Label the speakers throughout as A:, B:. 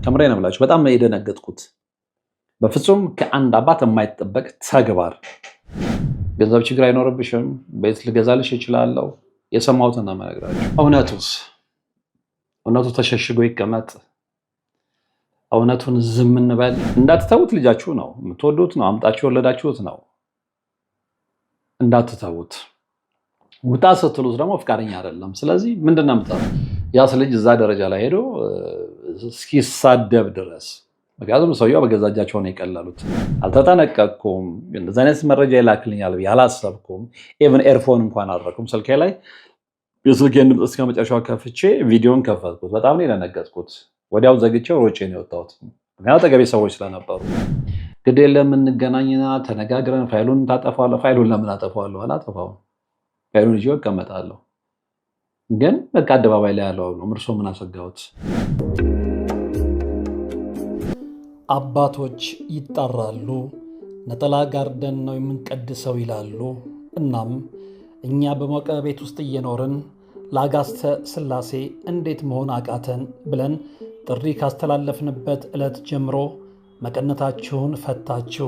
A: ከምሬ ነው ብላችሁ በጣም የደነገጥኩት በፍጹም ከአንድ አባት የማይጠበቅ ተግባር። ገንዘብ ችግር አይኖርብሽም፣ ቤት ልገዛልሽ እችላለሁ። የሰማሁትን ነው የምነግራችሁ። እውነቱ ተሸሽጎ ይቀመጥ? እውነቱን ዝም እንበል? እንዳትተውት፣ ልጃችሁ ነው፣ የምትወዱት ነው፣ አምጣችሁ የወለዳችሁት ነው። እንዳትተውት። ውጣ ስትሉት ደግሞ ፍቃደኛ አይደለም። ስለዚህ ምንድነው የምታው? ያስ ልጅ እዛ ደረጃ ላይ ሄዶ እስኪሳደብ ድረስ። ምክንያቱም ሰውየው በገዛ እጃቸው ነው የቀለሉት። አልተጠነቀቅኩም፣ እንደዚህ አይነት መረጃ ይላክልኛል ብዬ አላሰብኩም። ኢቭን ኤርፎን እንኳን አደረኩም ስልኬ ላይ። የስልኬን ድምፅ እስከ መጨረሻው ከፍቼ ቪዲዮን ከፈትኩት። በጣም ነው የደነገጥኩት። ወዲያው ዘግቼው ሮጬ ነው የወጣሁት፣ ምክንያቱም አጠገቤ ሰዎች ስለነበሩ። ግድ የለም እንገናኝና ተነጋግረን ፋይሉን ታጠፋለህ። ፋይሉን ለምን አጠፋዋለሁ? አላጠፋውም። ፋይሉን ይዤው እቀመጣለሁ። ግን በቃ አደባባይ ላይ ያለው ነው። እርሶ ምን አሰጋዎት?
B: አባቶች ይጣራሉ፣ ነጠላ ጋርደን ነው የምንቀድሰው ይላሉ። እናም እኛ በሞቀ ቤት ውስጥ እየኖርን ለአጋዕዝተ ሥላሴ እንዴት መሆን አቃተን ብለን ጥሪ ካስተላለፍንበት ዕለት ጀምሮ መቀነታችሁን ፈታችሁ፣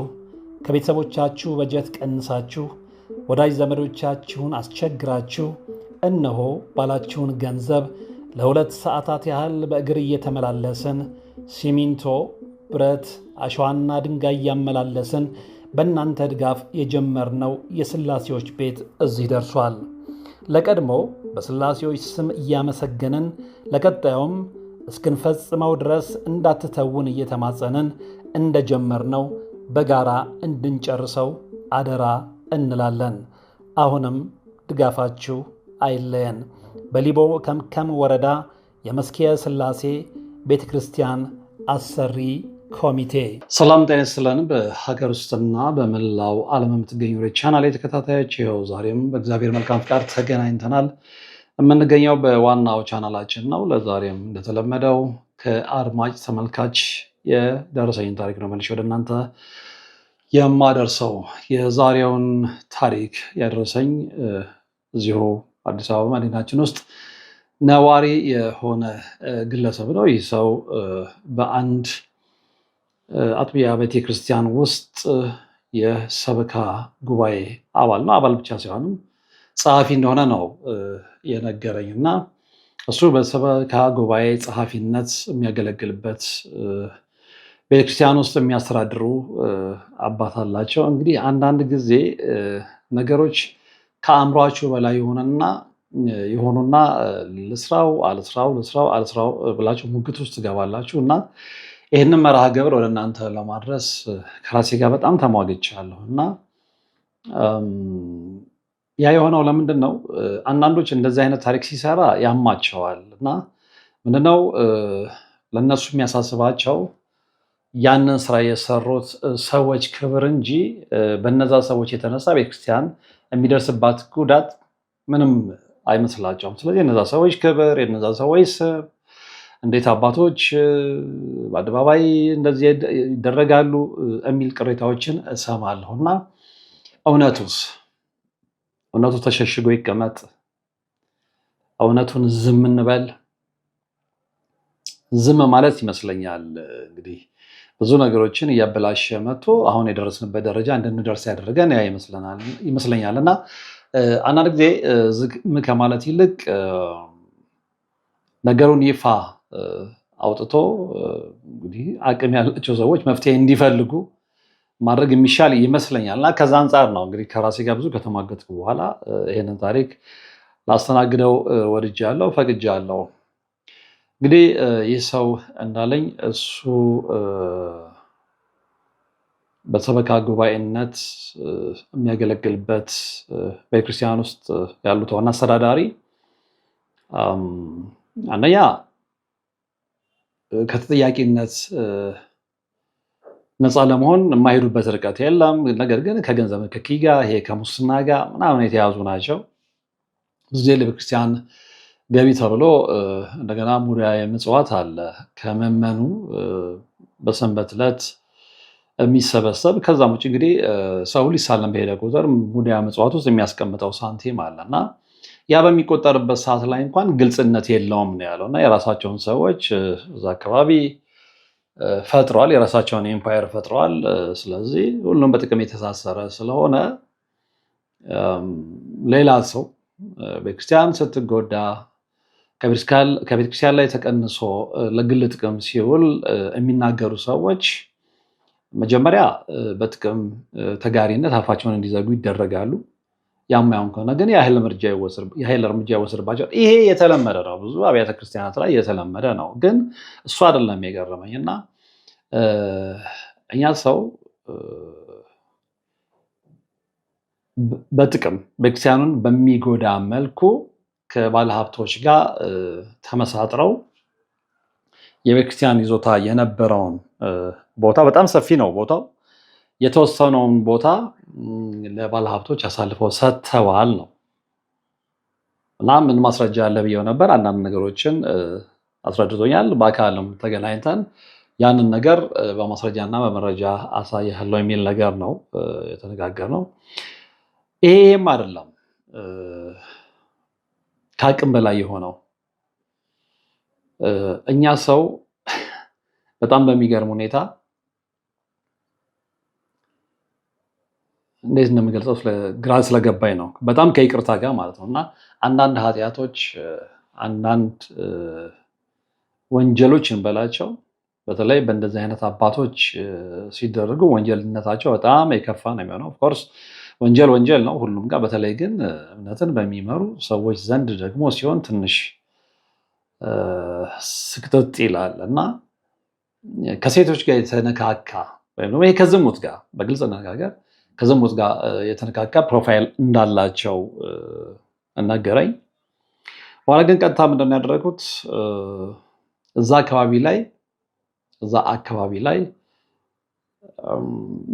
B: ከቤተሰቦቻችሁ በጀት ቀንሳችሁ፣ ወዳጅ ዘመዶቻችሁን አስቸግራችሁ፣ እነሆ ባላችሁን ገንዘብ ለ2 ሰዓታት ያህል በእግር እየተመላለስን ሲሚንቶ፣ ብረት፣ አሸዋና ድንጋይ እያመላለስን በእናንተ ድጋፍ የጀመርነው የሥላሴዎች ቤት እዚህ ደርሷል። ለቀድሞ በሥላሴዎች ስም እያመሰገንን ለቀጣዩም እስክንፈጽመው ድረስ እንዳትተውን እየተማጸንን እንደጀመርነው በጋራ እንድንጨርሰው አደራ እንላለን። አሁንም ድጋፋችሁ አይለየን። በሊቦ ከምከም ወረዳ የመስኪየ ሥላሴ ቤተ ክርስቲያን አሰሪ ኮሚቴ።
A: ሰላም ጤና ይስጥልን። በሀገር ውስጥና በመላው ዓለም የምትገኙ ቻናል ተከታታዮች፣ ይኸው ዛሬም በእግዚአብሔር መልካም ፍቃድ ተገናኝተናል። የምንገኘው በዋናው ቻናላችን ነው። ለዛሬም እንደተለመደው ከአድማጭ ተመልካች የደረሰኝን ታሪክ ነው መልሼ ወደ እናንተ የማደርሰው። የዛሬውን ታሪክ ያደረሰኝ እዚሁ አዲስ አበባ መዲናችን ውስጥ ነዋሪ የሆነ ግለሰብ ነው። ይህ ሰው በአንድ አጥቢያ ቤተክርስቲያን ውስጥ የሰበካ ጉባኤ አባል ነው። አባል ብቻ ሳይሆንም ጸሐፊ እንደሆነ ነው የነገረኝ እና እሱ በሰበካ ጉባኤ ጸሐፊነት የሚያገለግልበት ቤተክርስቲያን ውስጥ የሚያስተዳድሩ አባት አላቸው። እንግዲህ አንዳንድ ጊዜ ነገሮች ከአእምሯችሁ በላይ የሆኑና ልስራው አልስራው ብላችሁ ሙግት ውስጥ ትገባላችሁ እና ይህንን መርሃ ግብር ወደ እናንተ ለማድረስ ከራሴ ጋር በጣም ተሟግቻለሁ እና ያ የሆነው ለምንድን ነው? አንዳንዶች እንደዚህ አይነት ታሪክ ሲሰራ ያማቸዋል እና ምንድነው ለእነሱ የሚያሳስባቸው ያንን ስራ የሰሩት ሰዎች ክብር እንጂ በነዛ ሰዎች የተነሳ ቤተክርስቲያን የሚደርስባት ጉዳት ምንም አይመስላቸውም። ስለዚህ የነዛ ሰዎች ክብር፣ የነዛ ሰዎች ስም፣ እንዴት አባቶች በአደባባይ እንደዚህ ይደረጋሉ የሚል ቅሬታዎችን እሰማለሁ እና እውነቱ ተሸሽጎ ይቀመጥ? እውነቱን ዝም እንበል? ዝም ማለት ይመስለኛል እንግዲህ ብዙ ነገሮችን እያበላሸ መጥቶ አሁን የደረስንበት ደረጃ እንድንደርስ ያደረገን ያ ይመስለኛል እና አንዳንድ ጊዜ ዝም ከማለት ይልቅ ነገሩን ይፋ አውጥቶ እንግዲህ አቅም ያላቸው ሰዎች መፍትሄ እንዲፈልጉ ማድረግ የሚሻል ይመስለኛል እና ከዛ አንጻር ነው እንግዲህ ከራሴ ጋር ብዙ ከተሟገትኩ በኋላ ይህንን ታሪክ ላስተናግደው ወድጃለሁ፣ ፈቅጃለሁ። እንግዲህ ይህ ሰው እንዳለኝ እሱ በሰበካ ጉባኤነት የሚያገለግልበት ቤተክርስቲያን ውስጥ ያሉት ዋና አስተዳዳሪ አንደኛ ከተጠያቂነት ነፃ ለመሆን የማይሄዱበት ርቀት የለም። ነገር ግን ከገንዘብ ንክኪ ጋር ይሄ ከሙስና ጋር ምናምን የተያዙ ናቸው። ብዙ ጊዜ ለቤተክርስቲያን ገቢ ተብሎ እንደገና ሙዳየ ምጽዋት አለ ከመመኑ በሰንበት ዕለት የሚሰበሰብ። ከዛም ውጭ እንግዲህ ሰው ሊሳለም በሄደ ቁጥር ሙዳየ ምጽዋት ውስጥ የሚያስቀምጠው ሳንቲም አለና ያ በሚቆጠርበት ሰዓት ላይ እንኳን ግልጽነት የለውም ነው ያለው እና የራሳቸውን ሰዎች እዛ አካባቢ ፈጥሯል፣ የራሳቸውን ኤምፓየር ፈጥሯል። ስለዚህ ሁሉም በጥቅም የተሳሰረ ስለሆነ ሌላ ሰው ቤተክርስቲያን ስትጎዳ ከቤተክርስቲያን ላይ ተቀንሶ ለግል ጥቅም ሲውል የሚናገሩ ሰዎች መጀመሪያ በጥቅም ተጋሪነት አፋቸውን እንዲዘጉ ይደረጋሉ። ያማያውን ከሆነ ግን የኃይል እርምጃ ይወሰድባቸዋል። ይሄ የተለመደ ነው፣ ብዙ አብያተ ክርስቲያናት ላይ የተለመደ ነው። ግን እሱ አይደለም የገረመኝ እና እኛ ሰው በጥቅም ቤተክርስቲያኑን በሚጎዳ መልኩ ከባለሀብቶች ጋር ተመሳጥረው የቤተክርስቲያን ይዞታ የነበረውን ቦታ በጣም ሰፊ ነው ቦታው፣ የተወሰነውን ቦታ ለባለሀብቶች አሳልፈው ሰጥተዋል ነው። እና ምን ማስረጃ አለ ብየው ነበር። አንዳንድ ነገሮችን አስረድቶኛል። በአካልም ተገናኝተን ያንን ነገር በማስረጃና በመረጃ አሳያለሁ የሚል ነገር ነው የተነጋገርነው። ይሄም አይደለም ከአቅም በላይ የሆነው እኛ ሰው በጣም በሚገርም ሁኔታ እንዴት እንደምገልጸው ግራ ስለገባኝ ነው፣ በጣም ከይቅርታ ጋር ማለት ነው። እና አንዳንድ ኃጢአቶች፣ አንዳንድ ወንጀሎች እንበላቸው በተለይ በእንደዚህ አይነት አባቶች ሲደረጉ ወንጀልነታቸው በጣም የከፋ ነው የሚሆነው። ኦፍኮርስ ወንጀል ወንጀል ነው ሁሉም ጋር፣ በተለይ ግን እምነትን በሚመሩ ሰዎች ዘንድ ደግሞ ሲሆን ትንሽ ስቅጥጥ ይላል እና ከሴቶች ጋር የተነካካ ወይም ደግሞ ይሄ ከዝሙት ጋር በግልጽ አነጋገር ከዝሙት ጋር የተነካካ ፕሮፋይል እንዳላቸው ነገረኝ። በኋላ ግን ቀጥታ ምንድን ነው ያደረኩት እዛ አካባቢ ላይ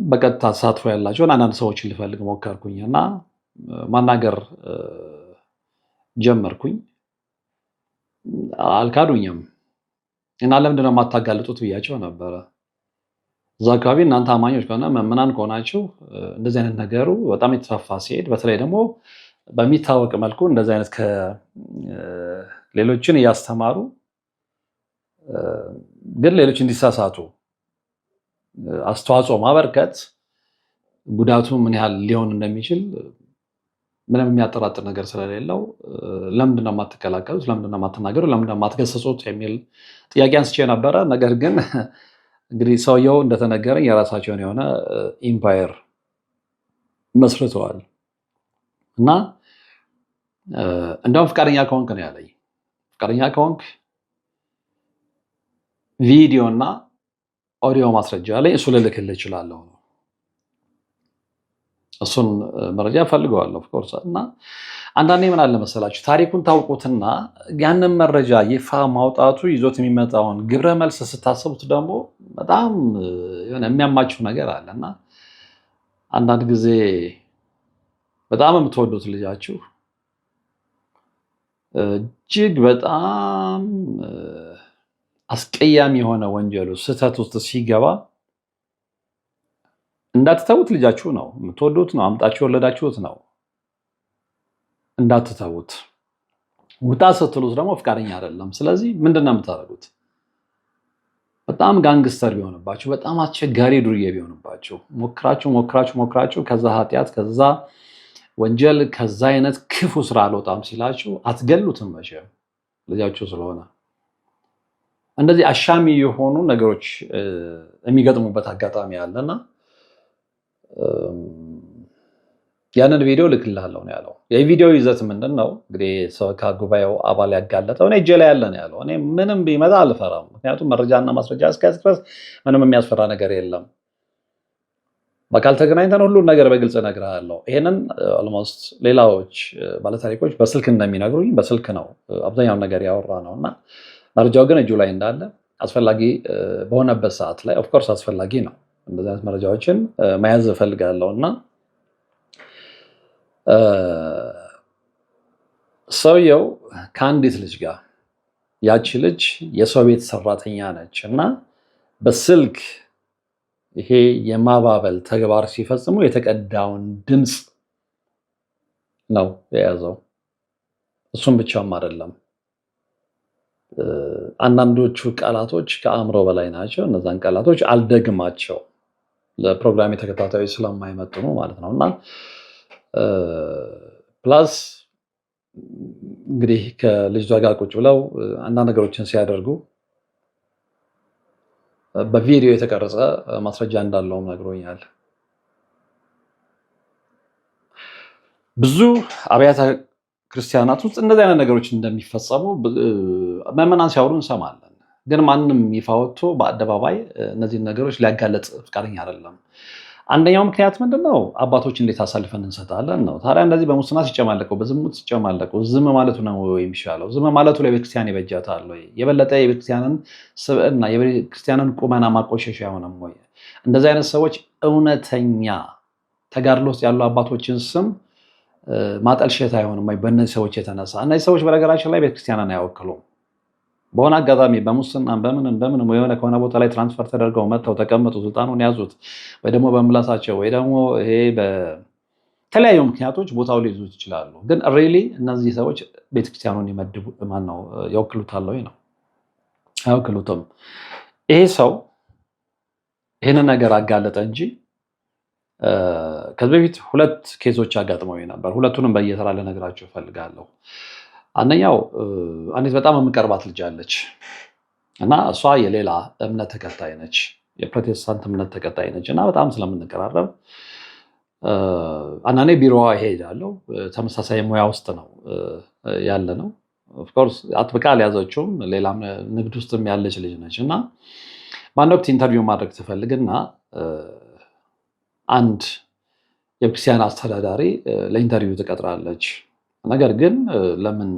A: በቀጥታ ተሳትፎ ያላቸውን አንዳንድ ሰዎችን ልፈልግ ሞከርኩኝ እና ማናገር ጀመርኩኝ። አልካዱኝም እና ለምንድን ነው የማታጋልጡት ብያቸው ነበረ። እዛ አካባቢ እናንተ አማኞች ከሆነ ምዕመናን ከሆናችሁ እንደዚህ አይነት ነገሩ በጣም የተፋፋ ሲሄድ፣ በተለይ ደግሞ በሚታወቅ መልኩ እንደዚህ አይነት ሌሎችን እያስተማሩ ግን ሌሎች እንዲሳሳቱ አስተዋጽኦ ማበርከት ጉዳቱ ምን ያህል ሊሆን እንደሚችል ምንም የሚያጠራጥር ነገር ስለሌለው ለምንድን ነው የማትከላከሉት? ለምንድን ነው የማትናገሩ? ለምንድን ነው የማትገሰጹት? የሚል ጥያቄ አንስቼ ነበረ። ነገር ግን እንግዲህ ሰውየው እንደተነገረኝ የራሳቸውን የሆነ ኢምፓየር መስርተዋል እና እንደውም ፈቃደኛ ከሆንክ ነው ያለኝ። ፈቃደኛ ከሆንክ ቪዲዮ እና ኦዲዮ ማስረጃ ላይ እሱ ልልክልህ እችላለሁ ነው። እሱን መረጃ ፈልገዋለሁ ኦፍኮርስ። እና አንዳንዴ ምን አለ መሰላችሁ ታሪኩን ታውቁትና ያንን መረጃ ይፋ ማውጣቱ ይዞት የሚመጣውን ግብረ መልስ ስታስቡት ደግሞ በጣም የሆነ የሚያማችሁ ነገር አለ እና አንዳንድ ጊዜ በጣም የምትወዱት ልጃችሁ እጅግ በጣም አስቀያሚ የሆነ ወንጀሉ ስህተት ውስጥ ሲገባ እንዳትተውት። ልጃችሁ ነው፣ የምትወዱት ነው፣ አምጣችሁ የወለዳችሁት ነው። እንዳትተውት። ውጣ ስትሉት ደግሞ ፈቃደኛ አይደለም። ስለዚህ ምንድን ነው የምታደርጉት? በጣም ጋንግስተር ቢሆንባችሁ፣ በጣም አስቸጋሪ ዱርዬ ቢሆንባችሁ ሞክራችሁ ከዛ ኃጢአት፣ ከዛ ወንጀል፣ ከዛ አይነት ክፉ ስራ አልወጣም ሲላችሁ አትገሉትም መቼም ልጃችሁ ስለሆነ። እንደዚህ አሻሚ የሆኑ ነገሮች የሚገጥሙበት አጋጣሚ አለና ያንን ቪዲዮ ልክልሃለሁ ነው ያለው። የቪዲዮ ይዘት ምንድን ነው እንግዲህ ሰበካ ጉባኤው አባል ያጋለጠው እኔ እጄ ላይ ያለ ነው ያለው። እኔ ምንም ቢመጣ አልፈራም፣ ምክንያቱም መረጃና ማስረጃ እስከያዝ ድረስ ምንም የሚያስፈራ ነገር የለም። በአካል ተገናኝተን ሁሉን ነገር በግልጽ እነግርሃለሁ። ይሄንን ኦልሞስት ሌላዎች ባለታሪኮች በስልክ እንደሚነግሩኝ በስልክ ነው አብዛኛውን ነገር ያወራ ነው እና መረጃው ግን እጁ ላይ እንዳለ አስፈላጊ በሆነበት ሰዓት ላይ ኦፍኮርስ አስፈላጊ ነው እንደዚህ አይነት መረጃዎችን መያዝ እፈልጋለሁ እና ሰውየው ከአንዲት ልጅ ጋር ያቺ ልጅ የሰው ቤት ሰራተኛ ነች እና በስልክ ይሄ የማባበል ተግባር ሲፈጽሙ የተቀዳውን ድምፅ ነው የያዘው። እሱም ብቻም አይደለም አንዳንዶቹ ቃላቶች ከአእምሮ በላይ ናቸው። እነዛን ቃላቶች አልደግማቸው ለፕሮግራም ተከታታዮች ስለማይመጥኑ ማለት ነው። እና ፕላስ እንግዲህ ከልጅቷ ጋር ቁጭ ብለው አንዳንድ ነገሮችን ሲያደርጉ በቪዲዮ የተቀረጸ ማስረጃ እንዳለውም ነግሮኛል። ብዙ አብያተ ክርስቲያናት ውስጥ እንደዚህ አይነት ነገሮች እንደሚፈጸሙ ምዕመናን ሲያወሩ እንሰማለን። ግን ማንም ይፋ ወጥቶ በአደባባይ እነዚህን ነገሮች ሊያጋለጥ ፈቃደኛ አይደለም። አንደኛው ምክንያት ምንድነው? አባቶች እንዴት አሳልፈን እንሰጣለን ነው። ታዲያ እንደዚህ በሙስና ሲጨማለቁ፣ በዝሙት ሲጨማለቁ ዝም ማለቱ ነው የሚሻለው? ዝም ማለቱ ለቤተክርስቲያን ይበጃታል ወይ? የበለጠ የቤተክርስቲያንን ስብዕና የቤተክርስቲያንን ቁመና ማቆሸሽ አይሆንም ወይ? እንደዚህ አይነት ሰዎች እውነተኛ ተጋድሎ ውስጥ ያሉ አባቶችን ስም ማጠልሸት አይሆንም ወይ? በእነዚህ ሰዎች የተነሳ እነዚህ ሰዎች በነገራችን ላይ ቤተክርስቲያንን አይወክሉም። በሆነ አጋጣሚ በሙስና በምንም የሆነ ከሆነ ቦታ ላይ ትራንስፈር ተደርገው መጥተው ተቀመጡ፣ ስልጣኑን ያዙት፣ ወይ ደግሞ በምላሳቸው ወይ ደግሞ ይሄ በተለያዩ ምክንያቶች ቦታው ሊይዙት ይችላሉ። ግን ሪሊ እነዚህ ሰዎች ቤተክርስቲያኑን ይመድቡ ማነው ይወክሉታል ወይ ነው? አይወክሉትም። ይሄ ሰው ይህንን ነገር አጋለጠ እንጂ ከዚህ በፊት 2 ኬዞች አጋጥመው ነበር። ሁለቱንም በየተራ ልነግራቸው እፈልጋለሁ። አንደኛው አንዲት በጣም የምቀርባት ልጅ አለች እና እሷ የሌላ እምነት ተከታይ ነች፣ የፕሮቴስታንት እምነት ተከታይ ነች እና በጣም ስለምንቀራረብ አንዳንዴ ቢሮዋ እሄዳለሁ። ተመሳሳይ ሙያ ውስጥ ነው ያለ ነው። ኦፍኮርስ አጥብቃ አልያዘችውም፣ ሌላም ንግድ ውስጥም ያለች ልጅ ነች እና በአንድ ወቅት ኢንተርቪው ማድረግ ትፈልግና አንድ የቤተክርስቲያን አስተዳዳሪ ለኢንተርቪው ትቀጥራለች። ነገር ግን ለምን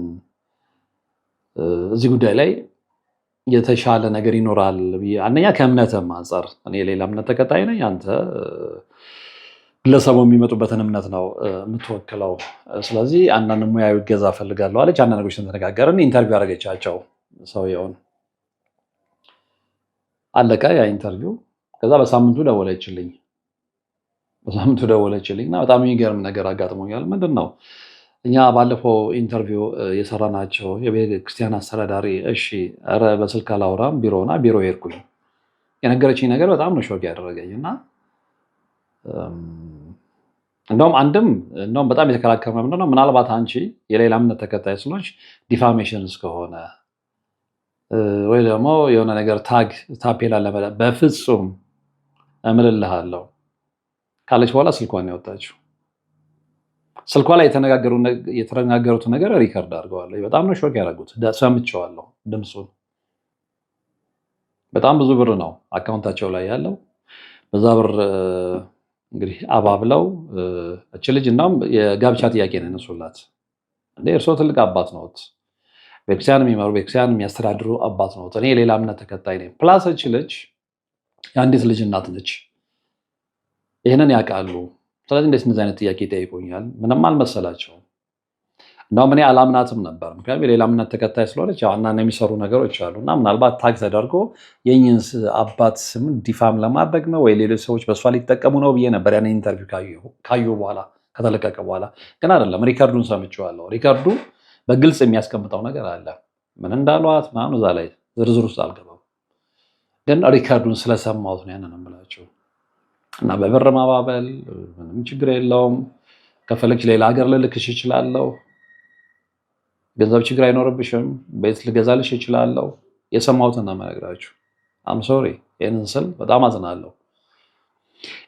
A: እዚህ ጉዳይ ላይ የተሻለ ነገር ይኖራል ብዬ አንደኛ ከእምነትም አንጻር እኔ ሌላ እምነት ተከታይ ነኝ፣ አንተ ግለሰቡ የሚመጡበትን እምነት ነው የምትወክለው። ስለዚህ አንዳንድ ሙያዊ እገዛ እፈልጋለሁ አለች። አንዳንድ ነገሮችን ተነጋገርን። ኢንተርቪው አደረገቻቸው ሰውየውን። አለቀ ያ ኢንተርቪው። ከዛ በሳምንቱ ደወለችልኝ እና በጣም የሚገርም ነገር አጋጥሞኛል። ምንድን ነው እኛ ባለፈው ኢንተርቪው የሰራናቸው የቤተክርስቲያን አስተዳዳሪ እሺ፣ ኧረ በስልክ አላወራም ቢሮ ሄድኩኝ። የነገረችኝ ነገር በጣም ነው ሾክ ያደረገኝ እና እንደውም በጣም የተከራከረ ምንድነው ምናልባት አንቺ የሌላ እምነት ተከታይ ስለሆንሽ ዲፋሜሽን እስከሆነ ወይ ደግሞ የሆነ ነገር ታፔላ በፍጹም እምልልሃለሁ ካለች በኋላ ስልኳን ያወጣችው። ስልኳ ላይ የተነጋገሩት ነገር ሪከርድ አድርገዋል። በጣም ነው ሾክ ያደረጉት። ሰምቼዋለሁ ድምፁን። በጣም ብዙ ብር ነው አካውንታቸው ላይ ያለው። በዛ ብር እንግዲህ አባብለው እች ልጅ እንዳውም የጋብቻ ጥያቄ ነው ያነሱላት። እንዴ እርስዎ ትልቅ አባት ነዎት፣ ቤተክርስቲያን የሚመሩ ቤተክርስቲያን የሚያስተዳድሩ አባት ነዎት፣ እኔ የሌላ እምነት ተከታይ ነኝ። ፕላስ እች ልጅ የአንዲት ልጅ እናት ነች፣ ይህንን ያውቃሉ። ስለዚህ እንዴት እንደዚህ አይነት ጥያቄ ይጠይቁኛል? ምንም አልመሰላቸውም። እንደውም እኔ አላምናትም ነበር፣ ምክንያቱም የሌላ እምነት ተከታይ ስለሆነች አንዳንድ የሚሰሩ ነገሮች አሉ እና ምናልባት ታግ ተደርጎ የእኝን አባት ስም ዲፋም ለማድረግ ነው ወይ ሌሎች ሰዎች በእሷ ሊጠቀሙ ነው ብዬ ነበር ያን ኢንተርቪው ካዩ በኋላ ከተለቀቀ በኋላ። ግን አይደለም፣ ሪከርዱን ሰምቼዋለሁ። ሪከርዱ በግልጽ የሚያስቀምጠው ነገር አለ። ምን እንዳሏት ምናምን እዛ ላይ ዝርዝር ውስጥ አልገባም፣ ግን ሪከርዱን ስለሰማሁት ነው ያንን የምላቸው። እና በብር ማባበል ምንም ችግር የለውም፣ ከፈለግሽ ሌላ ሀገር ልልክሽ ይችላለሁ፣ ገንዘብ ችግር አይኖርብሽም፣ ቤት ልገዛልሽ ይችላለሁ። የሰማሁትን ነው የምነግራችሁ። ሶሪ ይህንን ስል በጣም አዝናለሁ።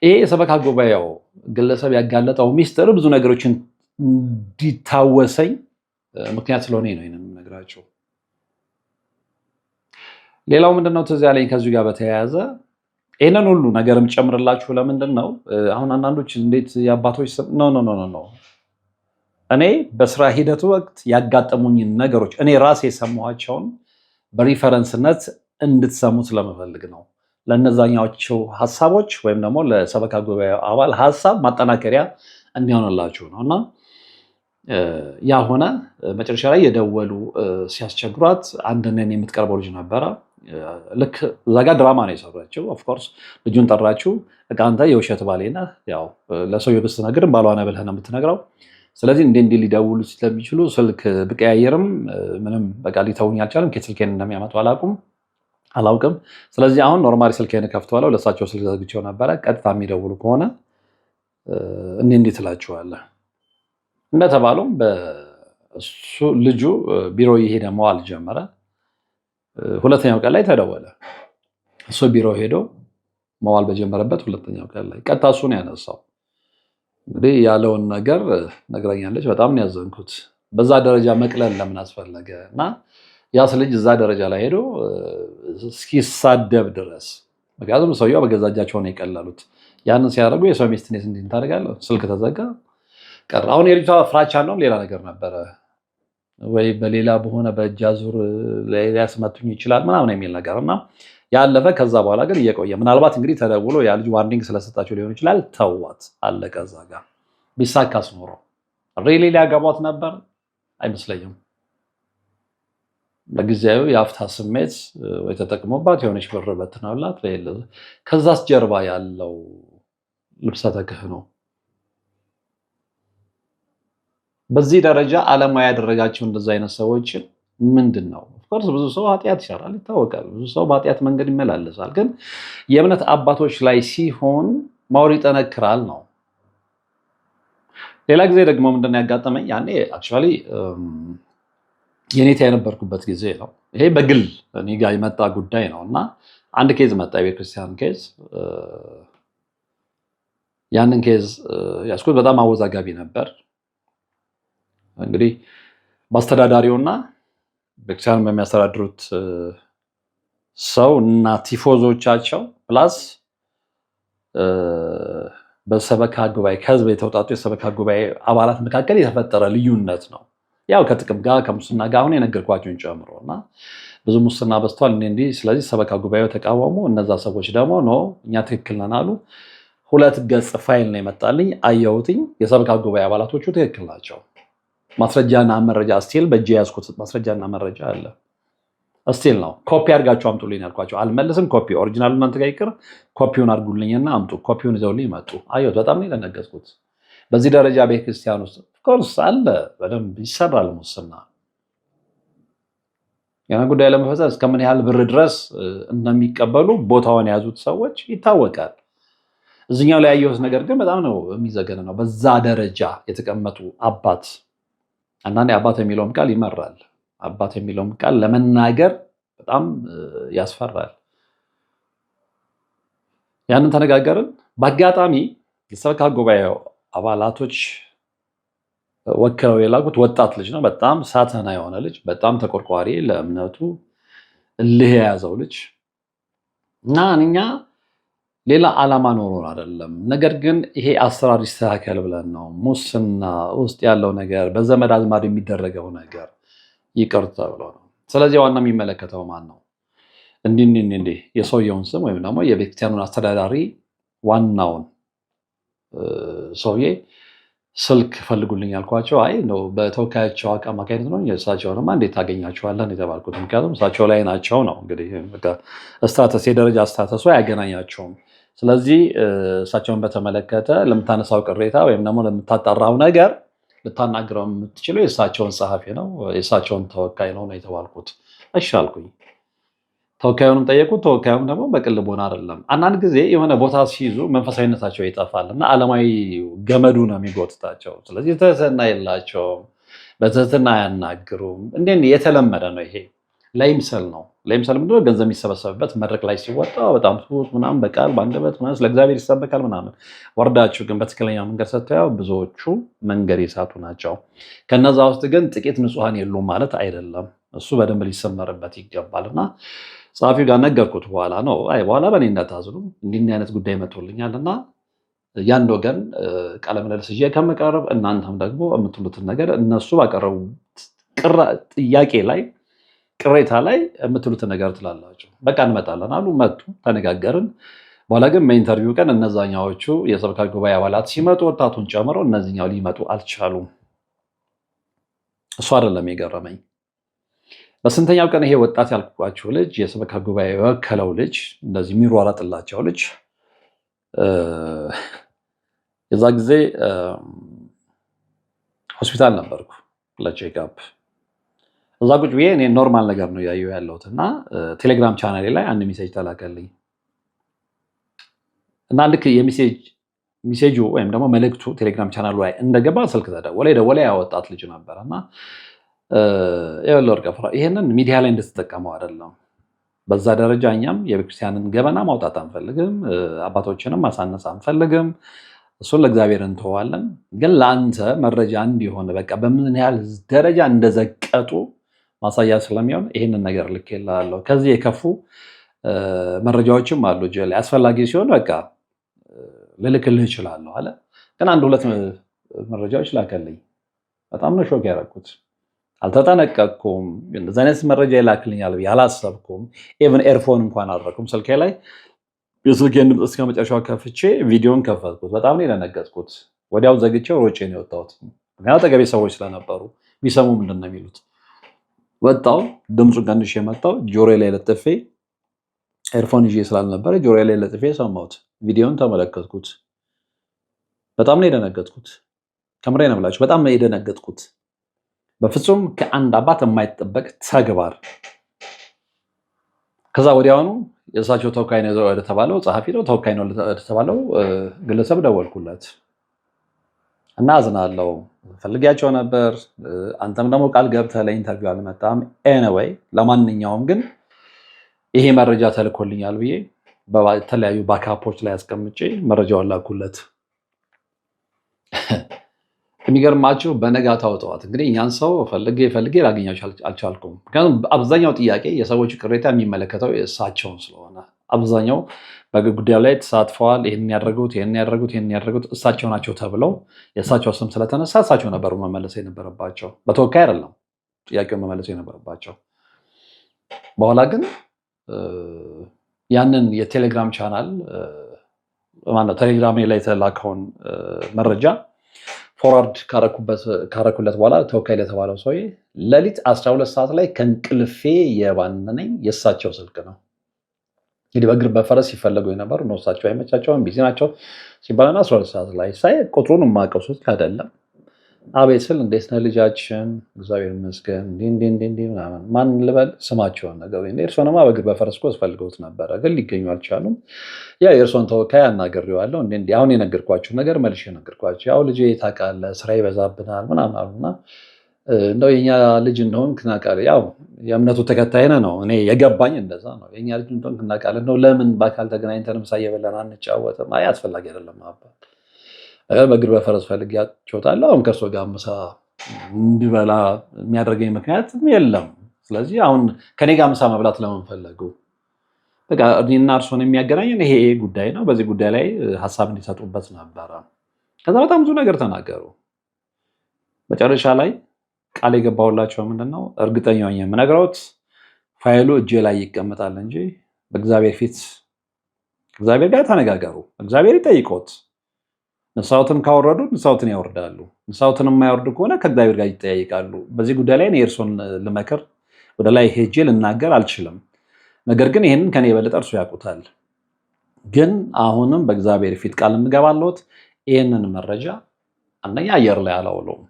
A: ይሄ የሰበካ ጉባኤው ግለሰብ ያጋለጠው ሚስጥር ብዙ ነገሮችን እንዲታወሰኝ ምክንያት ስለሆነ ነው ይህንን የምነግራችሁ። ሌላው ምንድነው ትዝ ያለኝ ከዚሁ ጋር በተያያዘ ይህንን ሁሉ ነገርም ጨምርላችሁ። ለምንድን ነው አሁን አንዳንዶች እንዴት የአባቶች ስም ነው እኔ በስራ ሂደቱ ወቅት ያጋጠሙኝን ነገሮች እኔ ራሴ የሰማኋቸውን በሪፈረንስነት እንድትሰሙ ስለምፈልግ ነው። ለእነዛኛቸው ሀሳቦች ወይም ደግሞ ለሰበካ ጉባኤ አባል ሀሳብ ማጠናከሪያ እንዲሆንላችሁ ነው። እና ያ ሆነ መጨረሻ ላይ የደወሉ ሲያስቸግሯት አንድንን የምትቀርበው ልጅ ነበረ። ልክ እዛ ጋር ድራማ ነው የሰራችው። ኦፍኮርስ ልጁን ጠራችው። አንተ የውሸት ባሌ ነህ፣ ያው ለሰው የብስ ነግርም ባሏ ነህ ብለህ ነው የምትነግረው። ስለዚህ እንዴ ሊደውሉ ስለሚችሉ ስልክ ብቀያየርም ምንም በቃ ሊተውኝ አልቻለም። ስልኬን እንደሚያመጡ አላውቅም። ስለዚህ አሁን ኖርማሊ ስልኬን ከፍተዋለሁ። ለእሳቸው ስልክ ዘግቼው ነበረ። ቀጥታ የሚደውሉ ከሆነ እንዴት ትላችኋለህ? እንደተባለው ልጁ ቢሮ እየሄደ መዋል ጀመረ። ሁለተኛው ቀን ላይ ተደወለ። እሱ ቢሮ ሄዶ መዋል በጀመረበት ሁለተኛው ቀን ላይ ቀጥታ እሱ ነው ያነሳው። እንግዲህ ያለውን ነገር ነግረኛለች። በጣም ነው ያዘንኩት። በዛ ደረጃ መቅለል ለምን አስፈለገ? እና ያስ ልጅ እዛ ደረጃ ላይ ሄዶ እስኪሳደብ ድረስ፣ ምክንያቱም ሰውየው በገዛ እጃቸው ነው የቀለሉት። ያንን ሲያደርጉ የሰው ሚስት እንዴት ታደርጋለህ? ስልክ ተዘጋ ቀረ። አሁን የልጅቷ ፍራቻ ነው ሌላ ነገር ነበረ ወይ በሌላ በሆነ በእጅ አዙር ሊያስመቱኝ ይችላል ምናምን የሚል ነገር እና ያለፈ። ከዛ በኋላ ግን እየቆየ ምናልባት እንግዲህ ተደውሎ ያ ልጅ ዋርኒንግ ስለሰጣቸው ሊሆን ይችላል። ተዋት፣ አለቀ። እዛ ጋር ቢሳካስ ኖሮ ሪሊ ሊያገቧት ነበር? አይመስለኝም። ለጊዜያዊ የአፍታ ስሜት ወይ ተጠቅሞባት የሆነች ብር በትነውላት፣ ከዛስ ጀርባ ያለው ልብሰ ተክህኖ በዚህ ደረጃ ዓለማዊ ያደረጋቸው እንደዛ አይነት ሰዎችን ምንድን ነው? ኦፍኮርስ ብዙ ሰው ኃጢአት ይሰራል ይታወቃል። ብዙ ሰው በኃጢአት መንገድ ይመላለሳል። ግን የእምነት አባቶች ላይ ሲሆን ማውር ይጠነክራል ነው። ሌላ ጊዜ ደግሞ ምንድን ያጋጠመኝ ያኔ አክቹዋሊ የኔታ የነበርኩበት ጊዜ ነው። ይሄ በግል እኔ ጋር የመጣ ጉዳይ ነው እና አንድ ኬዝ መጣ፣ የቤተክርስቲያን ኬዝ። ያንን ኬዝ ያስኩት በጣም አወዛጋቢ ነበር። እንግዲህ በአስተዳዳሪውና ቤተክርስቲያንን በሚያስተዳድሩት ሰው እና ቲፎዞቻቸው ፕላስ በሰበካ ጉባኤ ከህዝብ የተውጣጡ የሰበካ ጉባኤ አባላት መካከል የተፈጠረ ልዩነት ነው። ያው ከጥቅም ጋር ከሙስና ጋር አሁን የነገርኳቸውን ጨምሮ እና ብዙ ሙስና በዝቷል እንዲህ። ስለዚህ ሰበካ ጉባኤው ተቃወሙ። እነዛ ሰዎች ደግሞ ኖ እኛ ትክክል ነን አሉ። 2 ገጽ ፋይል ነው የመጣልኝ። አየሁትኝ። የሰበካ ጉባኤ አባላቶቹ ትክክል ናቸው። ማስረጃና መረጃ ስቲል በእጄ ያዝኩት ማስረጃና መረጃ አለ። ስቲል ነው። ኮፒ አድርጋችሁ አምጡልኝ ያልኳቸው አልመልስም። ኮፒ ኦሪጂናሉ እናንተ ጋር ይቅር፣ ኮፒውን አድርጉልኝና አምጡ። ኮፒውን ይዘውልኝ መጡ። አየሁት። በጣም ነው የደነገጥኩት። በዚህ ደረጃ ቤተክርስቲያን ውስጥ ኦፍኮርስ አለ፣ በደንብ ይሰራል ሙስና። ያን ጉዳይ ለመፈጸም እስከምን ያህል ብር ድረስ እንደሚቀበሉ ቦታውን የያዙት ሰዎች ይታወቃል። እዚህኛው ላይ ያየሁት ነገር ግን በጣም ነው የሚዘገን ነው። በዛ ደረጃ የተቀመጡ አባት፣ አንዳንዴ አባት የሚለውም ቃል ይመራል። አባት የሚለውም ቃል ለመናገር በጣም ያስፈራል። ያንን ተነጋገርን። በአጋጣሚ የሰበካ ጉባኤው አባላቶች ወክለው የላኩት ወጣት ልጅ ነው። በጣም ሳተና የሆነ ልጅ፣ በጣም ተቆርቋሪ፣ ለእምነቱ እልህ የያዘው ልጅ እና እኛ ሌላ ዓላማ ኖሮን አይደለም። ነገር ግን ይሄ አሰራር ይስተካከል ብለን ነው። ሙስና ውስጥ ያለው ነገር፣ በዘመድ አዝማድ የሚደረገው ነገር ይቅር ተብሎ ነው። ስለዚህ ዋና የሚመለከተው ማን ነው? እንዲህ የሰውየውን ስም ወይም ደግሞ የቤተክርስቲያኑን አስተዳዳሪ ዋናውን ሰውዬ ስልክ ፈልጉልኝ ያልኳቸው፣ አይ ነው በተወካያቸው አማካኝነት ነው። የእሳቸውንማ እንዴት ታገኛቸዋለን የተባልኩት፣ ምክንያቱም እሳቸው ላይ ናቸው ነው። እንግዲህ ስታተስ የደረጃ ስታተሱ አያገናኛቸውም። ስለዚህ እሳቸውን በተመለከተ ለምታነሳው ቅሬታ ወይም ደግሞ ለምታጣራው ነገር ልታናግረው የምትችለው የእሳቸውን ጸሐፊ ነው፣ የእሳቸውን ተወካይ ነው ነው የተባልኩት። እሺ አልኩኝ። ተወካዩንም ጠየቁት። ተወካዩም ደግሞ በቅን ልቦና አይደለም። አንዳንድ ጊዜ የሆነ ቦታ ሲይዙ መንፈሳዊነታቸው ይጠፋል እና ዓለማዊ ገመዱ ነው የሚጎትታቸው። ስለዚህ ትህትና የላቸውም፣ በትህትና አያናግሩም። እንዴት የተለመደ ነው ይሄ። ለይምሰል ነው። ለይምሰል ምንድን ነው? ገንዘብ የሚሰበሰብበት መድረክ ላይ ሲወጣ በጣም ትሁት ምናምን፣ በቃል በአንደበት ምናምን ስለ እግዚአብሔር ይሰበካል ምናምን። ወርዳችሁ ግን በትክክለኛ መንገድ ስታየው ብዙዎቹ መንገድ የሳቱ ናቸው። ከነዛ ውስጥ ግን ጥቂት ንጹሐን የሉም ማለት አይደለም። እሱ በደንብ ሊሰመርበት ይገባል እና ጸሐፊው ጋር ነገርኩት። በኋላ ነው በኋላ በእኔ እንዳታዝኑ እንዲህ አይነት ጉዳይ መጥቶልኛል እና ያን ወገን ቃለ ምልልስ ይዤ ከመቀረብ እናንተም ደግሞ የምትሉትን ነገር እነሱ ባቀረቡት ጥያቄ ላይ ቅሬታ ላይ የምትሉትን ነገር ትላላችሁ። በቃ እንመጣለን አሉ። መጡ፣ ተነጋገርን። በኋላ ግን በኢንተርቪው ቀን እነዛኛዎቹ የሰበካ ጉባኤ አባላት ሲመጡ ወጣቱን ጨምረው እነዚኛው ሊመጡ አልቻሉም። እሱ አይደለም የገረመኝ። በስንተኛው ቀን ይሄ ወጣት ያልኳችሁ ልጅ የሰበካ ጉባኤ የወከለው ልጅ እንደዚህ የሚሯሯጥላቸው ልጅ የዛ ጊዜ ሆስፒታል ነበርኩ ለቼክአፕ። እዛ ቁጭ ብዬ እኔ ኖርማል ነገር ነው ያየሁ ያለሁት እና ቴሌግራም ቻናሌ ላይ አንድ ሜሴጅ ተላከልኝ እና ልክ ሜሴጁ ወይም ደግሞ መልእክቱ ቴሌግራም ቻናሉ ላይ እንደገባ ስልክ ተደወለ። የደወለ ያወጣት ልጅ ነበር እና ወርቀ ፍራ ይሄንን ሚዲያ ላይ እንድትጠቀመው አይደለም። በዛ ደረጃ እኛም የቤተክርስቲያንን ገበና ማውጣት አንፈልግም፣ አባቶችንም ማሳነስ አንፈልግም። እሱን ለእግዚአብሔር እንተዋለን። ግን ለአንተ መረጃ እንዲሆን በቃ በምን ያህል ደረጃ እንደዘቀጡ ማሳያ ስለሚሆን ይህንን ነገር ልኬልሃለሁ። ከዚህ የከፉ መረጃዎችም አሉ እጄ ላይ። አስፈላጊ ሲሆን በቃ ልልክልህ እችላለሁ አለ። ግን አንድ ሁለት መረጃዎች ላከልኝ። በጣም ነው ሾክ ያደረኩት። አልተጠነቀቅኩም። እንደዚህ አይነት መረጃ ይላክልኛል ብዬ አላሰብኩም። ኢቭን ኤርፎን እንኳን አደረኩም ስልኬ ላይ። የስልኬን ድምፅ እስከ መጨረሻው ከፍቼ ቪዲዮን ከፈትኩት። በጣም ነው የደነገጥኩት። ወዲያው ዘግቼው ሮጬ ነው የወጣሁት። ምክንያቱም አጠገቤ ሰዎች ስለነበሩ ቢሰሙ ምንድን ነው የሚሉት። ወጣው፣ ድምፁን ቀንሼ መጣው። ጆሮዬ ላይ ለጥፌ ኤርፎን ይዤ ስላልነበረ ጆሮዬ ላይ ለጥፌ ሰማሁት። ቪዲዮን ተመለከትኩት። በጣም ነው የደነገጥኩት። ከምሬ ነው የምላችሁ፣ በጣም ነው የደነገጥኩት። በፍጹም ከአንድ አባት የማይጠበቅ ተግባር። ከዛ ወዲያውኑ የእሳቸው ተወካይ ነው ወደተባለው ጸሐፊ ነው ተወካይ ነው ወደተባለው ግለሰብ ደወልኩለት እና አዝናለሁ፣ ፈልጊያቸው ነበር፣ አንተም ደግሞ ቃል ገብተህ ለኢንተርቪው አልመጣም። ኤኒዌይ ለማንኛውም ግን ይሄ መረጃ ተልኮልኛል ብዬ በተለያዩ ባካፖች ላይ አስቀምጬ መረጃውን ላኩለት። የሚገርማችሁ በነጋታው ጠዋት እንግዲህ እኛን ሰው ፈልጌ ላገኛቸው አልቻልኩም። ምክንያቱም አብዛኛው ጥያቄ የሰዎቹ ቅሬታ የሚመለከተው እሳቸውን ስለሆነ አብዛኛው በጉዳዩ ላይ ተሳትፈዋል፣ ይህን ያደረጉት እሳቸው ናቸው ተብለው የእሳቸው ስም ስለተነሳ እሳቸው ነበሩ መመለስ የነበረባቸው፣ በተወካይ አይደለም ጥያቄውን መመለስ የነበረባቸው። በኋላ ግን ያንን የቴሌግራም ቻናል ቴሌግራም ላይ የተላከውን መረጃ ፎርዋርድ ካረኩለት በኋላ ተወካይ ለተባለው ሰውዬ ሌሊት 12 ሰዓት ላይ ከእንቅልፌ የባነነኝ የእሳቸው ስልክ ነው። እንግዲህ በእግር በፈረስ ሲፈለጉ የነበሩ ነው። እሳቸው አይመቻቸውም፣ ቢዚ ናቸው ሲባልና 12 ሰዓት ላይ ሳይ ቁጥሩን የማውቀው ስልክ አይደለም። አቤት ስል እንዴት ነህ ልጃችን፣ እግዚአብሔር ይመስገን፣ እንዲህ ምናምን። ማን ልበል ስማቸውን ነገር እርሶንማ በእግር በፈረስ እኮ ፈልገውት ነበረ ግን ሊገኙ አልቻሉም። ያው የእርሶን ተወካይ አናግሬዋለሁ። አሁን የነገርኳችሁ ነገር መልሼ ነገርኳቸው። ያው ልጄ ታውቃለህ ስራ ይበዛብናል ምናምን አሉና እንደው የኛ ልጅ እንደሆንክ እናውቃለን። ያው የእምነቱ ተከታይ ነህ ነው እኔ የገባኝ እንደዛ ነው። የኛ ልጅ እንደሆንክ እናውቃለን ነው። ለምን በአካል ተገናኝተን ምሳ እየበላን አንጫወትም? አይ አስፈላጊ አይደለም አባት በእግር በፈረስ ፈልጊያቸውታለሁ። አሁን ከእርሶ ጋር ምሳ እንዲበላ የሚያደርገኝ ምክንያት የለም። ስለዚህ አሁን ከኔ ጋር ምሳ መብላት ለምን ፈለጉ? በቃ እኔና እርሶን የሚያገናኘን ይሄ ጉዳይ ነው። በዚህ ጉዳይ ላይ ሀሳብ እንዲሰጡበት ነበረ። ከዛ በጣም ብዙ ነገር ተናገሩ። መጨረሻ ላይ ቃል የገባሁላቸው ምንድነው እርግጠኛ ሆኜ የምነግረውት ፋይሉ እጄ ላይ ይቀመጣል እንጂ በእግዚአብሔር ፊት እግዚአብሔር ጋር ተነጋገሩ። እግዚአብሔር ይጠይቆት። ንስሐውትን ካወረዱ ንስሐውትን ያወርዳሉ። ንስሐውትን የማያወርዱ ከሆነ ከእግዚአብሔር ጋር ይጠያይቃሉ። በዚህ ጉዳይ ላይ የእርሶን ልመክር ወደ ላይ ሄጄ ልናገር አልችልም። ነገር ግን ይህንን ከኔ የበለጠ እርሶ ያውቁታል። ግን አሁንም በእግዚአብሔር ፊት ቃል የምገባለሁት ይህንን መረጃ አንደኛ አየር ላይ አላውለውም፣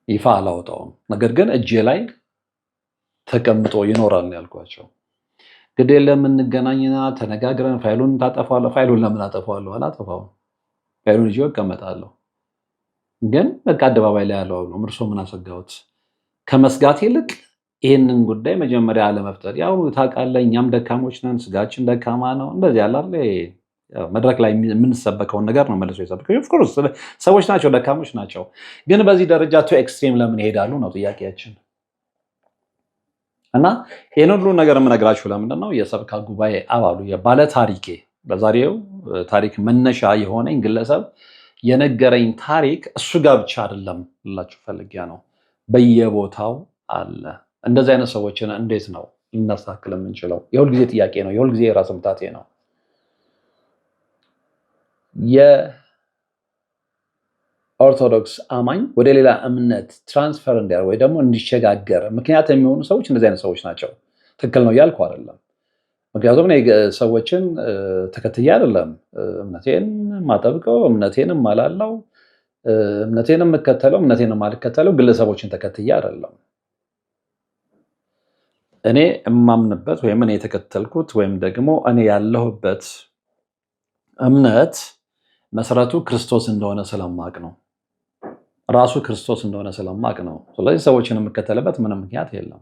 A: ይፋ አላወጣውም። ነገር ግን እጄ ላይ ተቀምጦ ይኖራል ያልኳቸው። ግድ የለም እንገናኝና ተነጋግረን ፋይሉን ታጠፋለህ። ፋይሉን ለምን አጠፋዋለሁ? አላጠፋውም። ፋይሉን ይዤ እቀመጣለሁ። ግን በቃ አደባባይ ላይ ያለው ነው። እርሶ ምን አሰጋዎት? ከመስጋት ይልቅ ይህንን ጉዳይ መጀመሪያ አለመፍጠር። ያው ታውቃለህ፣ እኛም ደካሞች ነን፣ ስጋችን ደካማ ነው። እንደዚህ ያለ መድረክ ላይ የምንሰበከውን ነገር ነው መልሶ የሰበከው። ኦፍኮርስ ሰዎች ናቸው፣ ደካሞች ናቸው። ግን በዚህ ደረጃ ቱ ኤክስትሪም ለምን ይሄዳሉ ነው ጥያቄያችን። እና ይህን ሁሉ ነገር የምነግራችሁ ለምንድን ነው? የሰበካ ጉባኤ አባሉ የባለ ታሪኬ በዛሬው ታሪክ መነሻ የሆነኝ ግለሰብ የነገረኝ ታሪክ እሱ ጋር ብቻ አይደለም ልላችሁ ፈልጌ ነው። በየቦታው አለ። እንደዚህ አይነት ሰዎችን እንዴት ነው ልናስተካክል የምንችለው? የሁልጊዜ ጥያቄ ነው። የሁልጊዜ የራስ ምታቴ ነው። የኦርቶዶክስ አማኝ ወደ ሌላ እምነት ትራንስፈር እንዲያደርግ ወይ ደግሞ እንዲሸጋገር ምክንያት የሚሆኑ ሰዎች እንደዚህ አይነት ሰዎች ናቸው። ትክክል ነው እያልኩ አይደለም። ምክንያቱም ሰዎችን ተከትዬ አይደለም እምነቴን ማጠብቀው፣ እምነቴንም ማላለው። እምነቴን የምከተለው እምነቴን የማልከተለው ግለሰቦችን ተከትዬ አይደለም። እኔ እማምንበት ወይም እኔ የተከተልኩት ወይም ደግሞ እኔ ያለሁበት እምነት መሰረቱ ክርስቶስ እንደሆነ ስለማቅ ነው። ራሱ ክርስቶስ እንደሆነ ስለማቅ ነው። ስለዚህ ሰዎችን የምከተልበት ምንም ምክንያት የለም።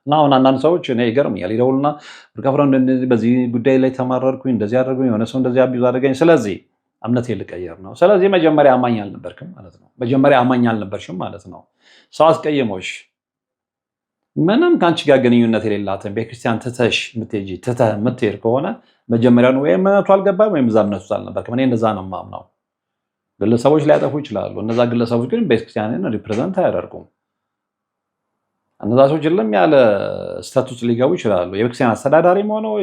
A: እና አሁን አንዳንድ ሰዎች እኔ ይገርምኛል፣ ይደውሉና ብርካፍራ በዚህ ጉዳይ ላይ ተማረርኩኝ፣ እንደዚህ አደረጉኝ፣ የሆነ ሰው እንደዚህ አቢዙ አደረገኝ፣ ስለዚህ እምነቴን ልቀይር ነው። ስለዚህ መጀመሪያ አማኝ አልነበርክም ማለት ነው። መጀመሪያ አማኝ አልነበርሽም ማለት ነው። ሰው አስቀይሞሽ ምንም ከአንቺ ጋር ግንኙነት የሌላትን ቤተክርስቲያን ትተህ የምትሄድ ከሆነ መጀመሪያውን ወይም እምነቱ አልገባም ወይም እዛ እምነቱ አልነበርክም። እኔ እንደዛ ነው የማምነው። ግለሰቦች ሊያጠፉ ይችላሉ። እነዛ ግለሰቦች ግን ቤተክርስቲያንን ሪፕሬዘንት አያደርጉም። እነዛ ሰዎች ልም ያለ ስታቱስ ሊገቡ ይችላሉ። የቤተክርስቲያን አስተዳዳሪም ሆነው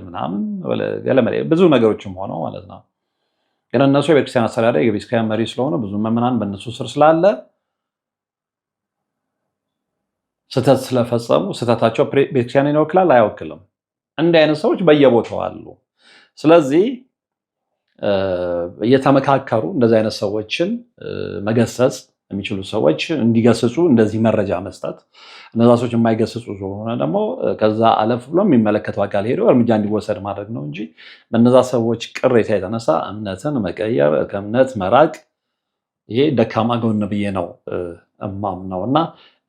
A: ምናምን ብዙ ነገሮችም ሆነው ማለት ነው። ግን እነሱ የቤተክርስቲያን አስተዳዳሪ የቤተክርስቲያን መሪ ስለሆነ ብዙ ምዕመናን በእነሱ ስር ስላለ ስህተት ስለፈጸሙ ስህተታቸው ቤተክርስቲያንን ይወክላል አይወክልም? እንዲህ አይነት ሰዎች በየቦታው አሉ። ስለዚህ እየተመካከሩ እንደዚህ አይነት ሰዎችን መገሰጽ የሚችሉ ሰዎች እንዲገስጹ እንደዚህ መረጃ መስጠት፣ እነዛ ሰዎች የማይገስጹ ከሆነ ደግሞ ከዛ አለፍ ብሎ የሚመለከተው አካል ሄዶ እርምጃ እንዲወሰድ ማድረግ ነው እንጂ በነዛ ሰዎች ቅሬታ የተነሳ እምነትን መቀየር፣ ከእምነት መራቅ ይሄ ደካማ ጎን ብዬ ነው እማምነው እና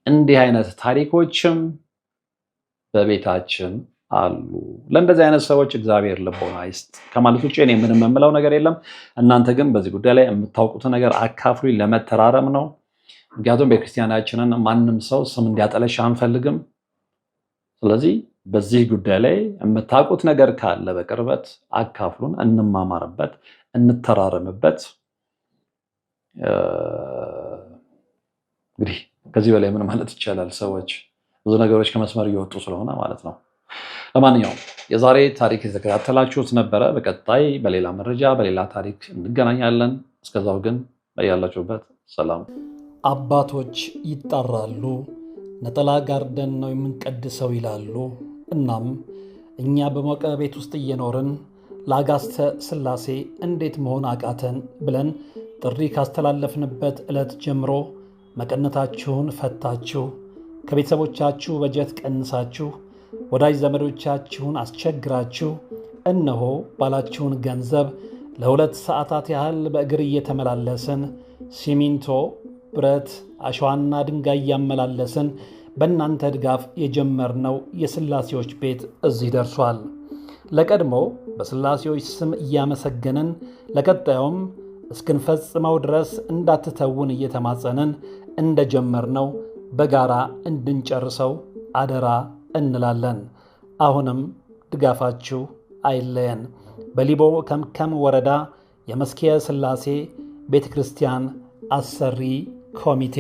A: እንዲህ አይነት ታሪኮችም በቤታችን አሉ። ለእንደዚህ አይነት ሰዎች እግዚአብሔር ልቦና ይስጥ ከማለት ውጭ እኔ ምንም የምለው ነገር የለም። እናንተ ግን በዚህ ጉዳይ ላይ የምታውቁትን ነገር አካፍሉኝ፣ ለመተራረም ነው። ምክንያቱም ቤተክርስቲያናችንን ማንም ሰው ስም እንዲያጠለሽ አንፈልግም። ስለዚህ በዚህ ጉዳይ ላይ የምታውቁት ነገር ካለ በቅርበት አካፍሉን፣ እንማማርበት፣ እንተራረምበት። እንግዲህ ከዚህ በላይ ምን ማለት ይቻላል? ሰዎች ብዙ ነገሮች ከመስመር እየወጡ ስለሆነ ማለት ነው። ለማንኛውም የዛሬ ታሪክ የተከታተላችሁት ነበረ። በቀጣይ በሌላ መረጃ በሌላ ታሪክ እንገናኛለን። እስከዛው ግን በያላችሁበት ሰላም።
B: አባቶች ይጣራሉ፣ ነጠላ ጋርደን ነው የምንቀድሰው ይላሉ። እናም እኛ በሞቀ ቤት ውስጥ እየኖርን ለአጋስተ ሥላሴ እንዴት መሆን አቃተን ብለን ጥሪ ካስተላለፍንበት ዕለት ጀምሮ መቀነታችሁን ፈታችሁ፣ ከቤተሰቦቻችሁ በጀት ቀንሳችሁ፣ ወዳጅ ዘመዶቻችሁን አስቸግራችሁ እነሆ ባላችሁን ገንዘብ ለ2 ሰዓታት ያህል በእግር እየተመላለስን ሲሚንቶ፣ ብረት፣ አሸዋና ድንጋይ እያመላለስን በእናንተ ድጋፍ የጀመርነው የሥላሴዎች ቤት እዚህ ደርሷል። ለቀድሞ በሥላሴዎች ስም እያመሰገንን ለቀጣዩም እስክንፈጽመው ድረስ እንዳትተውን እየተማጸንን እንደጀመርነው በጋራ እንድንጨርሰው አደራ እንላለን። አሁንም ድጋፋችሁ አይለየን። በሊቦ ከምከም ወረዳ የመስኪየ ሥላሴ ቤተ ክርስቲያን አሰሪ ኮሚቴ